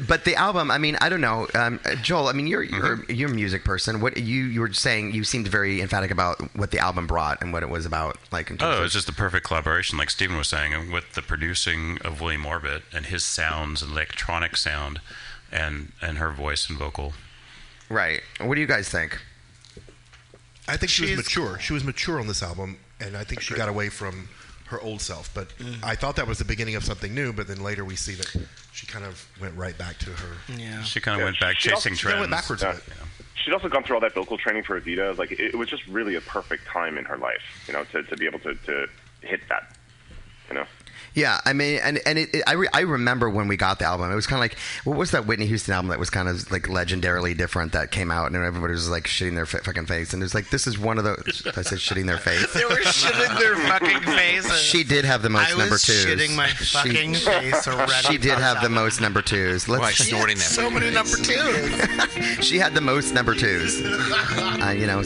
But the album, I mean, I don't know, Joel. I mean, you're a music person. What you were saying, you seemed very emphatic about what the album brought and what it was about. Like, in terms it was just the perfect collaboration, like Stephen was saying, and with the producing of William Orbit and his sounds, electronic sound, and her voice and vocal. Right. What do you guys think? I think she was mature. She was mature on this album, and I think she got away from her old self. But I thought that was the beginning of something new, but then later we see that she kind of went right back to her. Yeah. She kind of went back chasing trends. She went backwards a bit. She'd also gone through all that vocal training for Evita. Like, it was just really a perfect time in her life, you know, to be able to hit that, you know. Yeah, I mean, I remember when we got the album. It was kind of like, what was that Whitney Houston album that was kind of like legendarily different that came out, and everybody was like shitting their fucking face, and it was like, this is one of those. I said shitting their face. They were shitting their fucking faces. She did have the most number twos. I was shitting my fucking face already. She did have the most number twos. Like snorting that. So many number twos. She had the most number twos.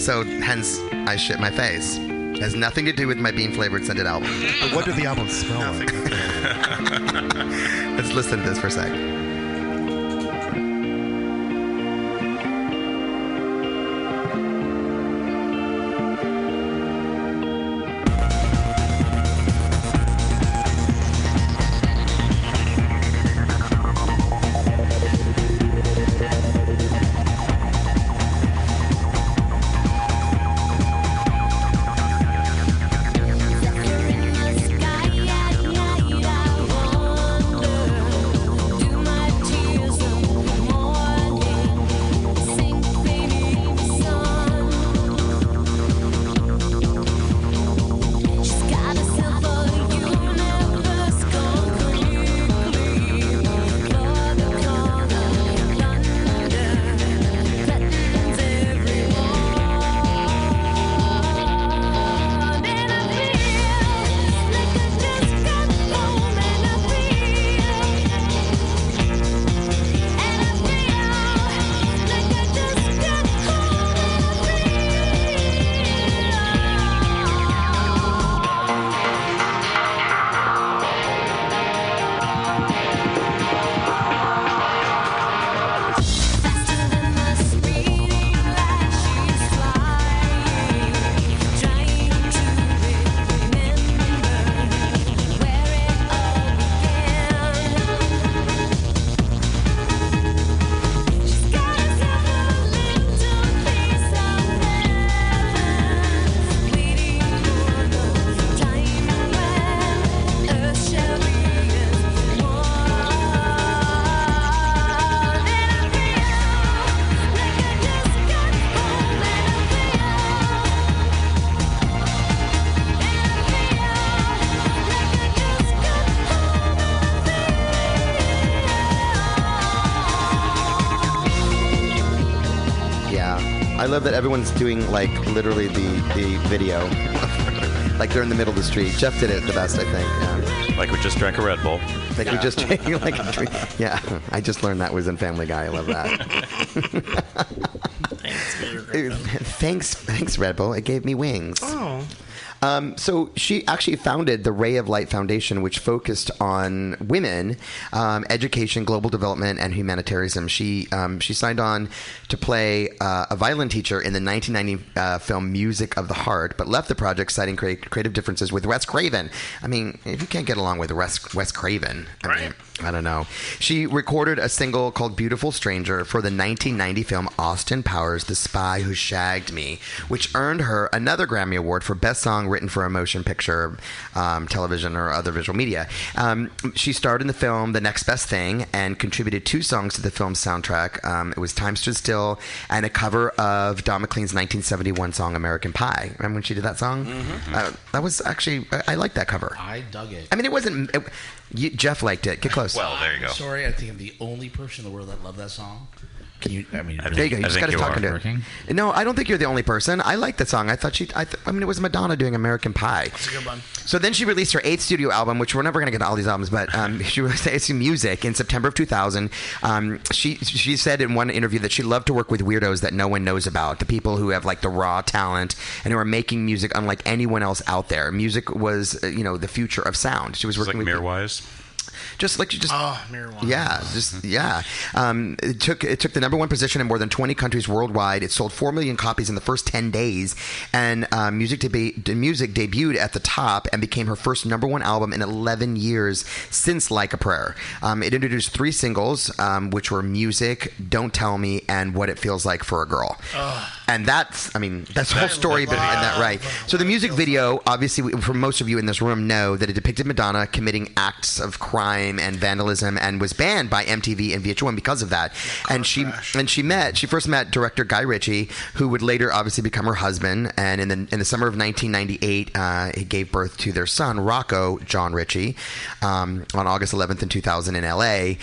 So hence I shit my face. It has nothing to do with my bean flavored scented album. But what do the albums smell like? Let's listen to this for a sec. I love that everyone's doing like literally the video, like they're in the middle of the street. Jeff did it the best, I think. Like we just drank a Red Bull. Like we just drank like a drink. Yeah, I just learned that was in Family Guy. I love that. Thanks, Red Bull. It gave me wings. Oh. So she actually founded the Ray of Light Foundation, which focused on women, education, global development, and humanitarianism. She signed on to play a violin teacher in the 1990 film Music of the Heart, but left the project citing creative differences with Wes Craven. I mean, if you can't get along with Wes Craven, I don't know. She recorded a single called Beautiful Stranger for the 1990 film Austin Powers' The Spy Who Shagged Me, which earned her another Grammy Award for Best Song Written for a Motion Picture, television, or other visual media. She starred in the film The Next Best Thing and contributed 2 songs to the film's soundtrack. It was Time Stood Still and a cover of Don McLean's 1971 song American Pie. Remember when she did that song? Mm-hmm. That was actually, I liked that cover. I dug it. I mean, it wasn't... Jeff liked it. Get close. Well, there you go. Sorry, I think I'm the only person in the world that loved that song. Can you? I mean, there you go. You just got to talk into it. No, I don't think you're the only person. I like that song. I thought I mean, it was Madonna doing American Pie. That's a good one. So then she released her 8th studio album, which we're never going to get to all these albums, but she released AC Music in September of 2000. She said in one interview that she loved to work with weirdos that no one knows about, the people who have like the raw talent and who are making music unlike anyone else out there. Music was, the future of sound. She was working with Mirrorwise. It took the number 1 position in more than 20 countries worldwide. It sold 4 million copies in the first 10 days, and music debuted at the top and became her first number 1 album in 11 years since Like a Prayer. It introduced 3 singles, which were Music, Don't Tell Me, and What It Feels Like for a Girl. And that's the whole story behind that, right? So the music video, obviously, for most of you in this room know that it depicted Madonna committing acts of crime and vandalism, and was banned by MTV and VH1 because of that. And she first met director Guy Ritchie, who would later obviously become her husband. And in the summer of 1998, he gave birth to their son Rocco John Ritchie on August 11th in 2000 in LA.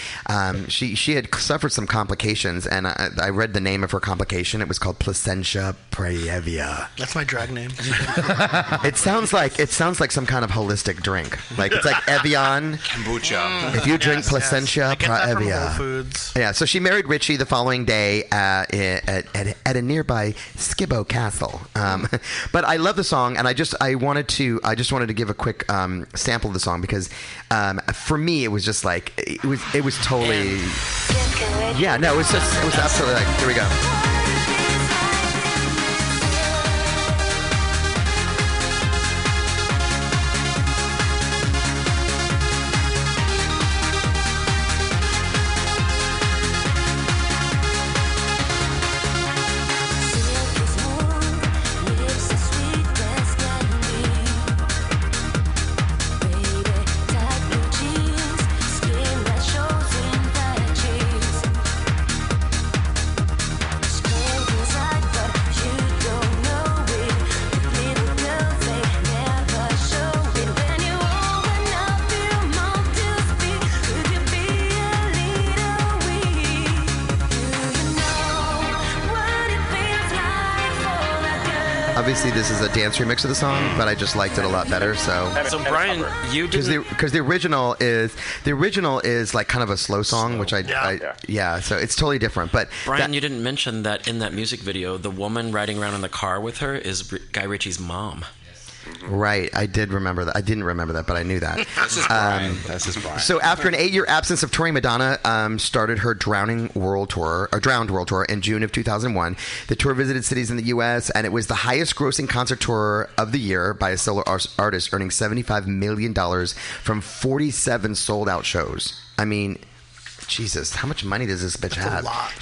She had suffered some complications, and I read the name of her complication. It was called placentia praevia. That's my drag name. It sounds like some kind of holistic drink. Like it's like Evian kombucha. If you drink placentia praevia. Whole Foods. Yeah, so she married Ritchie the following day at a nearby Skibbo Castle. But I love the song, and I just wanted to give a quick sample of the song because for me it was just like it was totally it was absolutely like, here we go. Obviously, this is a dance remix of the song, but I just liked it a lot better. So Brian, you didn't because the original is like kind of a slow song, which so it's totally different. But Brian, you didn't mention that in that music video, the woman riding around in the car with her is Guy Ritchie's mom. Right, I did remember that. I didn't remember that, but I knew that. That's his Brian. That's his Brian. So after an 8-year absence of touring, Madonna started her Drowned World Tour in June of 2001. The tour visited cities in the U.S., and it was the highest-grossing concert tour of the year by a solo artist, earning $75 million from 47 sold-out shows. I mean, Jesus, how much money does this bitch have? A lot.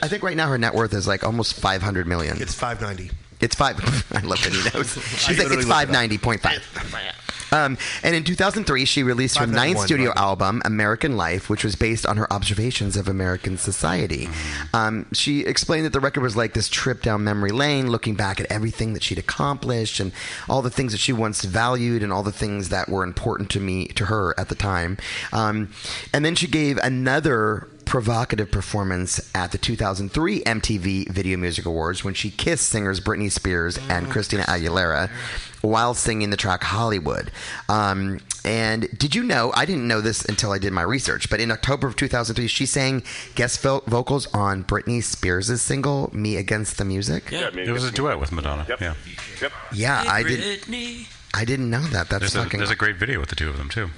I think right now her net worth is like almost $500 million. It's 590. It's five. I love that he knows. She's like, it's 590.5. And in 2003, she released her ninth studio album, American Life, which was based on her observations of American society. She explained that the record was like this trip down memory lane, looking back at everything that she'd accomplished and all the things that she once valued and all the things that were important to her at the time. And then she gave another provocative performance at the 2003 MTV Video Music Awards when she kissed singers Britney Spears and Christina Aguilera while singing the track Hollywood. And did you know, I didn't know this until I did my research, but in October of 2003, she sang guest vocals on Britney Spears' single Me Against the Music. Yeah, it was a duet with Madonna. Yep. Yeah, I didn't know that. There's a great video with the two of them too.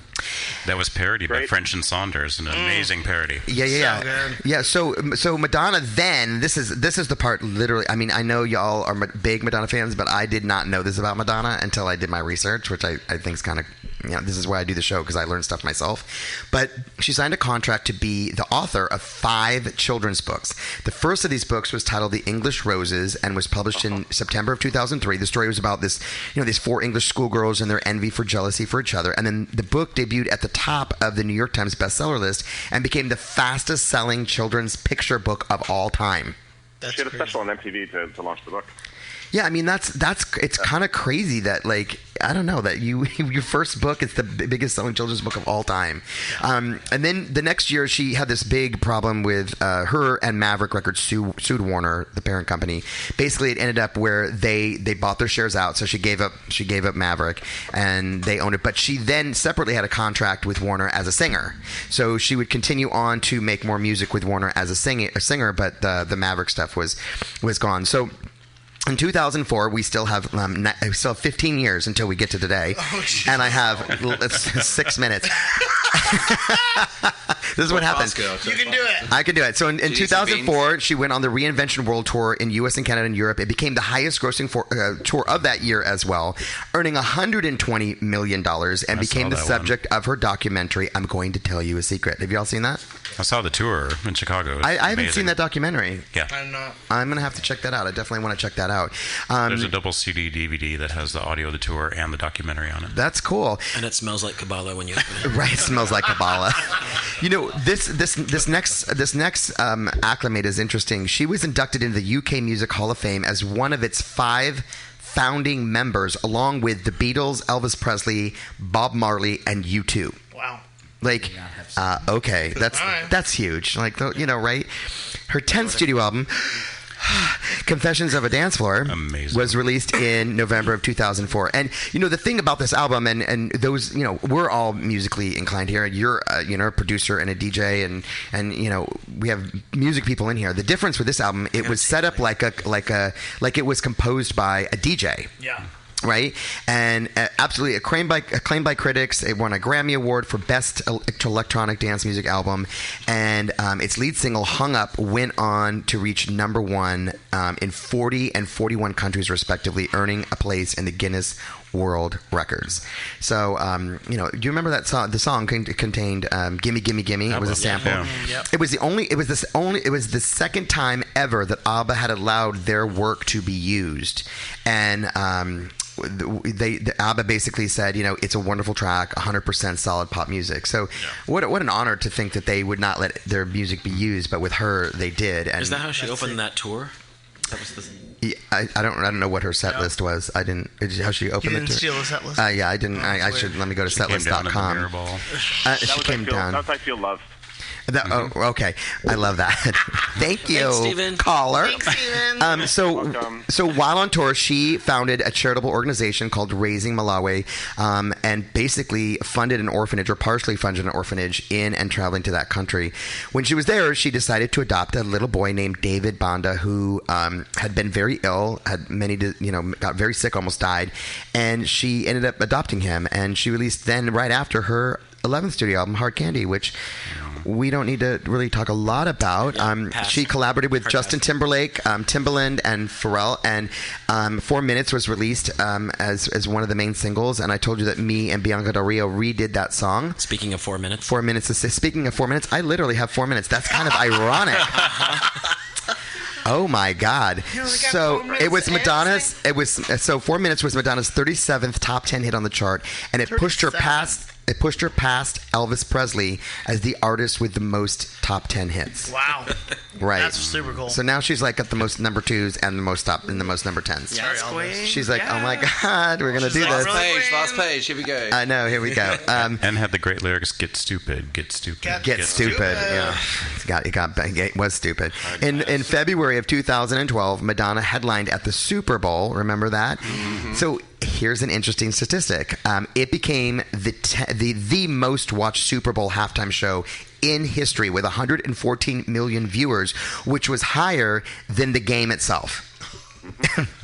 That was parodied by French and Saunders, an amazing parody. Yeah. So Madonna. Then this is the part. Literally, I mean, I know y'all are big Madonna fans, but I did not know this about Madonna until I did my research, which I think is kind of, this is why I do the show, because I learn stuff myself. But she signed a contract to be the author of 5 children's books. The first of these books was titled The English Roses and was published in September of 2003. The story was about these 4 English schoolgirls and their envy for jealousy for each other. And then the book debuted at the top of the New York Times bestseller list and became the fastest selling children's picture book of all time. She had a special on MTV to launch the book. Yeah, I mean it's kind of crazy that, like, I don't know, that your first book is the biggest selling children's book of all time. And then the next year she had this big problem with her and Maverick Records sued Warner, the parent company. Basically, it ended up where they bought their shares out, so she gave up Maverick and they owned it. But she then separately had a contract with Warner as a singer, so she would continue on to make more music with Warner as a singer. But the Maverick stuff was gone. So in 2004, we still have 15 years until we get to today, and I have 6 minutes. This is what happened. You can do it. I could do it. So in 2004, she went on the Reinvention World Tour in U.S. and Canada and Europe. It became the highest grossing tour of that year as well, earning $120 million and became the subject of her documentary, I'm Going to Tell You a Secret. Have you all seen that? I saw the tour in Chicago. I haven't seen that documentary. Yeah. I'm going to have to check that out. I definitely want to check that out. There's a double CD DVD that has the audio of the tour and the documentary on it. That's cool. And it smells like Kabbalah when you open it. Right, it smells like Kabbalah. You know, this next acclimate is interesting. She was inducted into the UK Music Hall of Fame as one of its 5 founding members, along with the Beatles, Elvis Presley, Bob Marley, and U2. Wow. Like, okay, that's huge. Like, you know, right? Her 10th studio album, Confessions of a Dance Floor, was released in November of 2004. And, you know, the thing about this album, and those, you know, we're all musically inclined here. You're, you know, a producer and a DJ, and you know, we have music people in here. The difference with this album, it was set up like it was composed by a DJ. Yeah. Right, and absolutely acclaimed by critics. It won a Grammy Award for Best Electronic Dance Music Album, and its lead single "Hung Up" went on to reach number 1 in 40 and 41 countries respectively, earning a place in the Guinness World Records. So, you know, do you remember that song? The song contained "Gimme, Gimme, Gimme." It was a sample. Yeah. Yep. It was the second time ever that ABBA had allowed their work to be used, and the ABBA basically said, you know, it's a wonderful track, 100% solid pop music. So, what an honor to think that they would not let their music be used, but with her, they did. And is that how she opened that tour? That was yeah, I don't know what her set list was. I didn't. How she opened You the didn't steal the set list? Yeah, I didn't. I should let me go to setlist.com. She came down. That's I Feel Love. Oh, okay. I love that. Thank you, Thanks, Steven. caller. Thanks, Steven. So while on tour, she founded a charitable organization called Raising Malawi, and basically funded an orphanage, or partially funded an orphanage in and traveling to that country. When she was there, she decided to adopt a little boy named David Banda, who had been very ill, had got very sick, almost died, and she ended up adopting him. And she released then right after her 11th studio album, Hard Candy, which we don't need to really talk a lot about. She collaborated with Justin Timberlake, Timbaland, and Pharrell, and 4 Minutes was released as one of the main singles. And I told you that me and Bianca Del Rio redid that song. Speaking of 4 minutes. 4 minutes. Speaking of 4 minutes, I literally have 4 minutes. That's kind of ironic. Oh my God! So it was Madonna's. It was 4 Minutes was Madonna's 37th top 10 hit on the chart, and it pushed her past. It pushed her past Elvis Presley as the artist with the most top 10 hits. Wow. Right. That's super cool. So now she's like got the most number 2s and the most number 10s. Yeah, she's like, oh my God, we're gonna do this. Last page. Here we go. I know. Here we go. And had the great lyrics, "Get stupid, get stupid, get stupid." Yeah, it was stupid. In February of 2012, Madonna headlined at the Super Bowl. Remember that? Mm-hmm. So here's an interesting statistic. It became the most watched Super Bowl halftime show in history with 114 million viewers, which was higher than the game itself.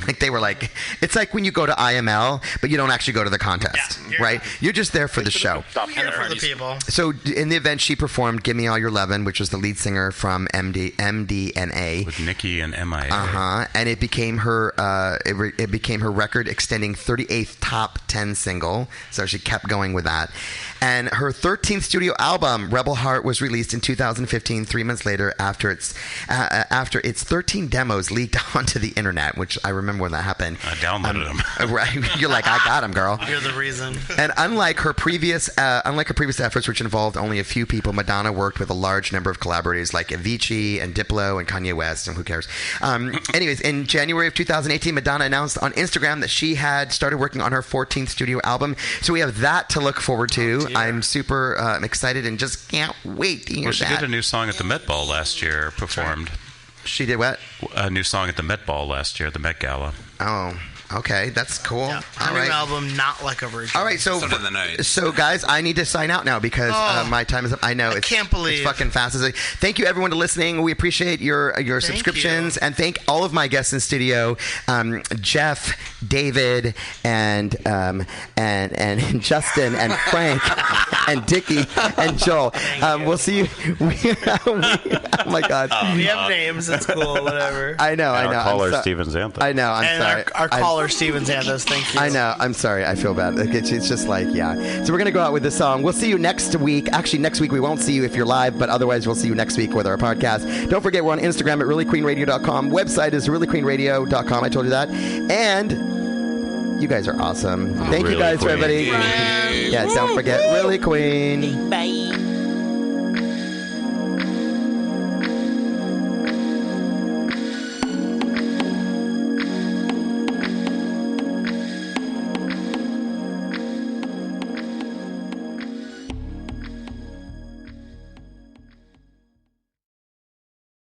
Like they were like, it's like when you go to IML, but you don't actually go to the contest, right? You're just there for the show. For the people. So in the event, she performed "Give Me All Your Lovin'," which was the lead singer from MDNA with Nicki and MIA. And it became her it became her record extending 38th top 10 single. So she kept going with that. And her 13th studio album, Rebel Heart, was released in 2015, 3 months later after its 13 demos leaked onto the internet, which I remember when that happened. I downloaded them. Right, you're like, I got them, girl. You're the reason. And unlike her previous efforts, which involved only a few people, Madonna worked with a large number of collaborators like Avicii and Diplo and Kanye West, and who cares? Anyways, in January of 2018, Madonna announced on Instagram that she had started working on her 14th studio album. So we have that to look forward to. I'm super excited and just can't wait to hear Well, she that. did a new song at the Met Ball last year, performed. She did what? A new song at the Met Ball last year, the Met Gala. Oh. Okay, that's cool. Yeah. Her All new right. album, Not Like a Virgin. All right, so Son of the Night. so guys, I need to sign out now because my time is up. I know. I can't believe. It's fucking fast. Thank you everyone for listening. We appreciate your subscriptions and thank all of my guests in studio, Jeff, David, and Justin and Frank and Dickie and Joel. We'll see you. Oh my God. We have names. It's cool. Whatever. I know. And I know. our caller, I'm so- Steven Xantha. I know. I'm and sorry. our caller, Steven Xanthos. Thank you. I know. I'm sorry. I feel bad. Like, it's just like, yeah. So we're going to go out with this song. We'll see you next week. Actually, next week we won't see you if you're live, but otherwise we'll see you next week with our podcast. Don't forget, we're on Instagram at reallyqueenradio.com. Website is reallyqueenradio.com. I told you that. And you guys are awesome. Thank you guys for everybody. Yeah, don't forget, Really Queen. Bye.